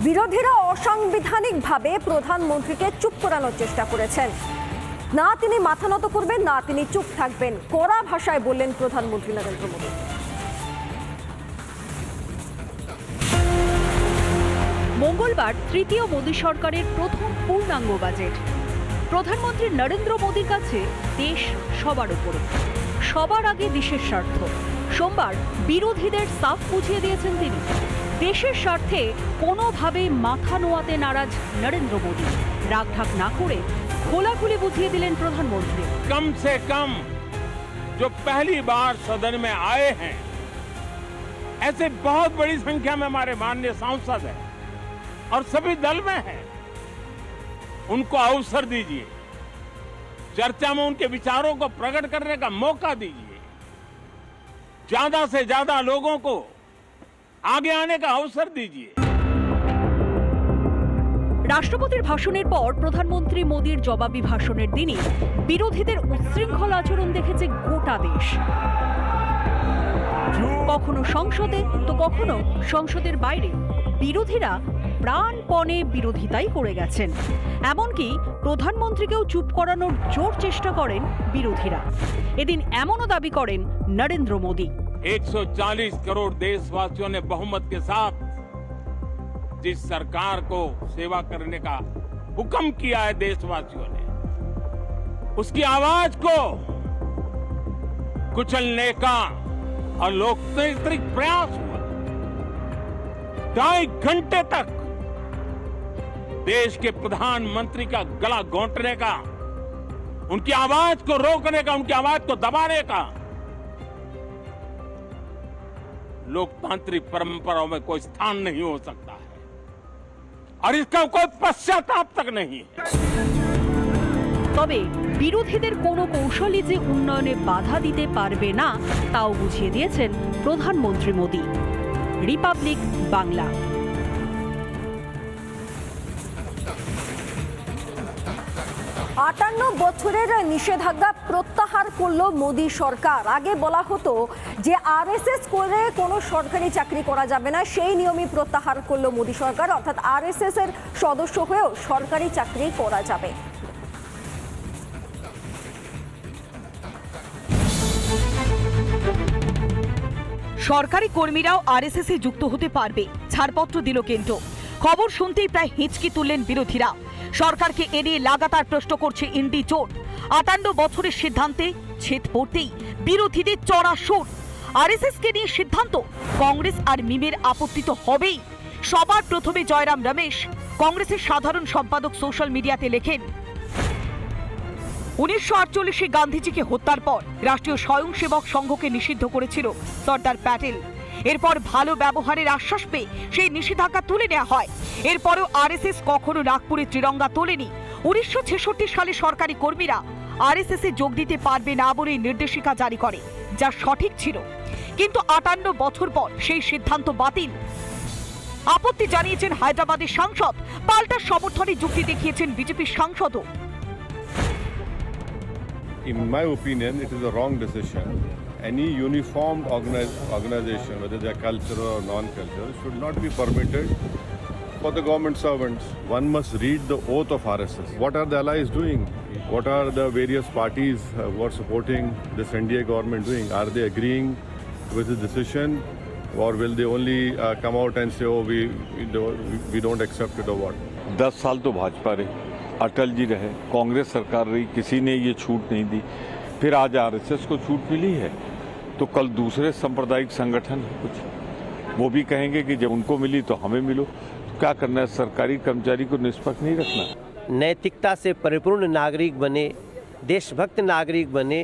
বিরোধীরা অসাংবিধানিকভাবে প্রধানমন্ত্রীকে চুপ করানোর চেষ্টা করেছেন। না তিনি মাথা নত করবেন, না তিনি চুপ থাকবেন, কড়া ভাষায় বললেন প্রধানমন্ত্রী নরেন্দ্র মোদী। মঙ্গলবার তৃতীয় মোদী সরকারের প্রথম পূর্ণাঙ্গ বাজেট। প্রধানমন্ত্রী নরেন্দ্র মোদীর কাছে দেশ সবার উপরে, সবার আগে দেশের স্বার্থ। সোমবার বিরোধীদের সাফ বুঝিয়ে দিয়েছেন তিনি। দেশের স্বার্থে কোনোভাবে মাথা নোয়াতে নারাজ নরেন্দ্র মোদী। রাগঢাক না করে খোলাখুলি বুঝিয়ে দিলেন প্রধানমন্ত্রী। कम से कम जो पहली बार सदन में आए हैं, ऐसे बहुत बड़ी संख्या में हमारे माननीय सांसद हैं और सभी दल में हैं, उनको अवसर दीजिए, चर्चा में उनके विचारों को प्रकट करने का मौका दीजिए, ज्यादा से ज्यादा लोगों को आगे आने का अवसर दीजिए। রাষ্ট্রপতির ভাষণের পর প্রধানমন্ত্রী মোদীর জবাবি ভাষণের দিনই বিরোধীদের উচ্ছৃঙ্খল আচরণ দেখেছে গোটা দেশ। কখনো সংসদে তো কখনো সংসদের বাইরে বিরোধীরা প্রাণপণে বিরোধিতাই করে গেছেন। এমনকি প্রধানমন্ত্রীকেও চুপ করানোর জোর চেষ্টা করেন বিরোধীরা। এদিন এমনও দাবি করেন নরেন্দ্র মোদী। 140 करोड़ देशवासियों ने बहुमत के साथ जिस सरकार को सेवा करने का हुक्म किया है देशवासियों ने, उसकी आवाज को कुचलने का और लोकतांत्रिक प्रयास हुआ। 2.5 घंटे तक देश के प्रधानमंत्री का गला घोंटने का, उनकी आवाज को रोकने का, उनकी आवाज को दबाने का लोकतांत्रिक परंपराओं में कोई स्थान नहीं हो सकता है और इसका कोई पश्चाताप तक नहीं है। তবে বিরোধীদের কোনো কৌশলই যে উন্নয়নে বাধা দিতে পারবে না তাও বুঝিয়ে দিয়েছেন প্রধানমন্ত্রী মোদী। রিপাবলিক বাংলা। 58 বছরের নিষেধাজ্ঞা প্রত্যাহার করল মোদী সরকার। আগে বলা হতো যে আরএসএস করে কোনো সরকারি চাকরি করা যাবে না, সেই নিয়মই প্রত্যাহার করল মোদী সরকার। অর্থাৎ আরএসএস এর সদস্য হয়েও সরকারি চাকরি করা যাবে। সরকারি কর্মীরাও আরএসএস এ যুক্ত হতে পারবে, ছাড়পত্র দিল কেন্দ্র। খবর শুনতেই প্রায় হিচকি তুললেন বিরোধীরা। সরকারকে এড়িয়ে লাগাতার প্রশ্ন করছে ইন্ডি জোট। 58 বছরের সিদ্ধান্তে ছেদ পড়তেই বিরোধীদের চড়া সুর। আরএসএসকে নিয়ে সিদ্ধান্ত, কংগ্রেস আর মিমের আপত্তি তো হবেই। সবার প্রথমে জয়রাম রমেশ, কংগ্রেসের সাধারণ সম্পাদক, সোশ্যাল মিডিয়াতে লেখেন, 1948 গান্ধীজিকে হত্যার পর রাষ্ট্রীয় স্বয়ংসেবক সংঘকে নিষিদ্ধ করেছিল সর্দার প্যাটেল। এরপর ভালো ব্যবহারের আশ্বাস পেয়ে সেই নিষেধাজ্ঞা তুলে নেওয়া হয়। এরপরেও আরএসএস কখনো নাগপুরে ত্রিরঙ্গা তোলেনি। 1966 সালে সরকারি কর্মীরা আরএসএস এ যোগ দিতে পারবে না বলে নির্দেশিকা জারি করে, যা সঠিক ছিল। কিন্তু 58 বছর পর সেই সিদ্ধান্ত বাতিল। আপত্তি জানিয়েছেন হায়দ্রাবাদের সাংসদ, পাল্টা সমর্থনে যুক্তি দেখিয়েছেন বিজেপির সাংসদও। In my opinion, it is a wrong decision. Any uniformed organization, whether they are cultural or non-cultural, should not be permitted for the government servants. One must read the oath of RSS. What are the allies doing? What are the various parties who are supporting this NDA government doing? Are they agreeing with the decision, or will they only come out and say, oh, we don't accept it, or what? 10 साल तो भाजपा रही, अटल जी रहे, कांग्रेस सरकार रही, किसी ने ये छूट नहीं दी। फिर आज आरएसएस को छूट मिली है, तो कल दूसरे सांप्रदायिक संगठन कुछ वो भी कहेंगे कि जब उनको मिली तो हमें मिलो। तो क्या करना है, सरकारी कर्मचारी को निष्पक्ष नहीं रखना। नैतिकता से परिपूर्ण नागरिक बने, देशभक्त नागरिक बने,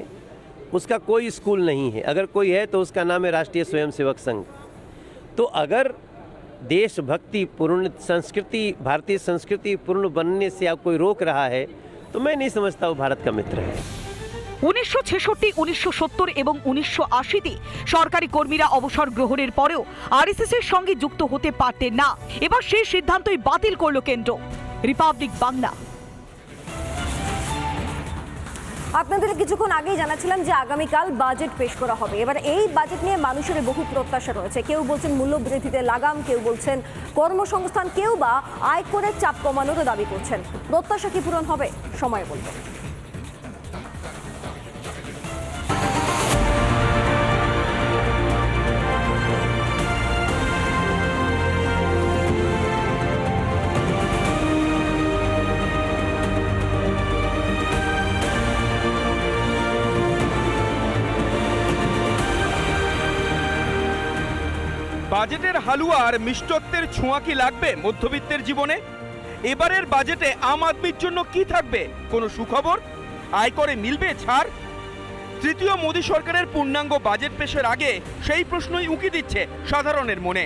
उसका कोई स्कूल नहीं है। अगर कोई है तो उसका नाम है राष्ट्रीय स्वयंसेवक संघ। तो अगर देशभक्ति पूर्ण संस्कृति, भारतीय संस्कृति पूर्ण बनने से आप कोई रोक रहा है तो मैं नहीं समझता वो भारत का मित्र है। 1966, 1970 এবং 1980-তে সরকারি কর্মীরা অবসর গ্রহণের পরেও আরএসএস এর সঙ্গে যুক্ত হতে পারতেন না। এবার সেই সিদ্ধান্তই বাতিল করল কেন্দ্র। রিপাবলিক বাংলা। আপনাদের কিছুক্ষণ আগেই জানাচ্ছিলাম যে আগামীকাল বাজেট পেশ করা হবে। এবার এই বাজেট নিয়ে মানুষের বহু প্রত্যাশা রয়েছে। কেউ বলছেন মূল্যবৃদ্ধিতে লাগাম, কেউ বলছেন কর্মসংস্থান, কেউ বা আয়করের চাপ কমানোরও দাবি করছেন। প্রত্যাশা কি পূরণ হবে? সময় বলবে। বাজেটের হালুয়া আর মিষ্টত্বের ছোঁয়া কি লাগবে মধ্যবিত্তের জীবনে? এবারের বাজেটে আম আদমির জন্য কি থাকবে? কোনো সুখবর? আয়করে মিলবে ছাড়? তৃতীয় মোদী সরকারের পূর্ণাঙ্গ বাজেট পেশের আগে সেই প্রশ্নই উঁকি দিচ্ছে সাধারণের মনে।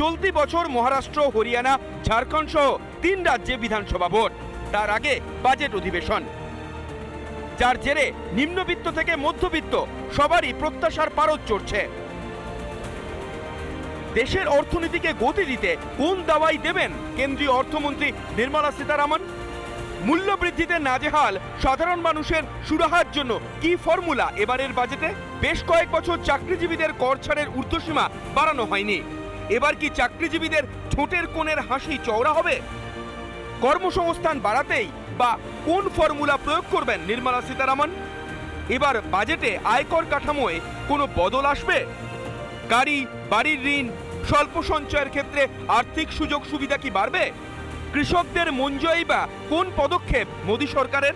চলতি বছর মহারাষ্ট্র, হরিয়ানা, ঝাড়খণ্ড সহ 3 রাজ্যে বিধানসভা ভোট, তার আগে বাজেট অধিবেশন, যার জেরে নিম্নবিত্ত থেকে মধ্যবিত্ত সবারই প্রত্যাশার পারদ চড়ছে। দেশের অর্থনীতিকে গতি দিতে কোন দাওয়াই দেবেন কেন্দ্রীয় অর্থমন্ত্রী নির্মলা সীতারামন? মূল্যবৃদ্ধিতে নাজেহাল সাধারণ মানুষের সুরাহার জন্য কি ফর্মুলা এবারের বাজেটে? বেশ কয়েক বছর চাকরিজীবীদের কর ছাড়ের ঊর্ধ্বসীমা বাড়ানো হয়নি। এবার কি চাকরিজীবীদের ঠোঁটের কোণের হাসি চওড়া হবে? কর্মসংস্থান বাড়াতেই বা কোন ফর্মুলা প্রয়োগ করবেন নির্মলা সীতারামন? এবার বাজেটে আয়কর কাঠামোয় কোনো বদল আসবে? গাড়ি, বাড়ির ঋণ, স্বল্প সঞ্চয়ের ক্ষেত্রে আর্থিক সুযোগ সুবিধা কি বাড়বে? কৃষকদের মন জয়ী বা কোন পদক্ষেপ মোদী সরকারের?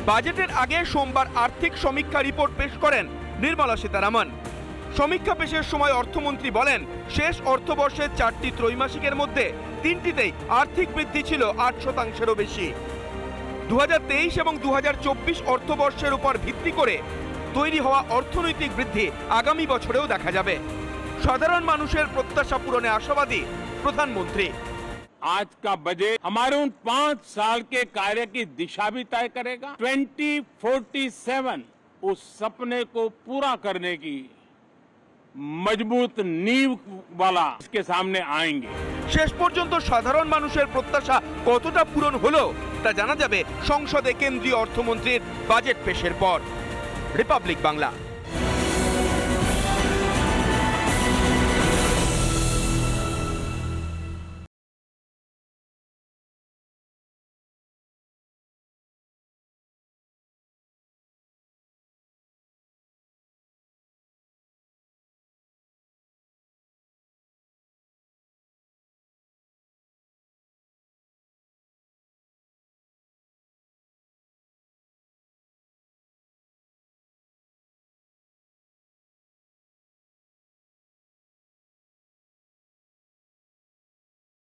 বাজেটের আগে সোমবার আর্থিক সমীক্ষা রিপোর্ট পেশ করেন নির্মলা সীতারামন। সমীক্ষা পেশের সময় অর্থমন্ত্রী বলেন, শেষ অর্থবর্ষের 4টি ত্রৈমাসিকের মধ্যে 3টিতেই আর্থিক বৃদ্ধি ছিল 8%-এরও বেশি। 2023 এবং 2024 অর্থবর্ষের উপর ভিত্তি করে তৈরি হওয়া অর্থনৈতিক বৃদ্ধি আগামী বছরেও দেখা যাবে। সাধারণ মানুষের প্রত্যাশা পূরণে আশাবাদী প্রধানমন্ত্রী। आज का बजट हमारे उन 5 साल के कार्य की दिशा भी तय करेगा। 2047 उस सपने को पूरा करने की मजबूत नींव वाला इसके सामने आएंगे। শেষ পর্যন্ত সাধারণ মানুষের প্রত্যাশা কতটা পূরণ হলো তা জানা যাবে সংসদে কেন্দ্রীয় অর্থমন্ত্রীর বাজেট পেশের পর। রিপাবলিক বাংলা।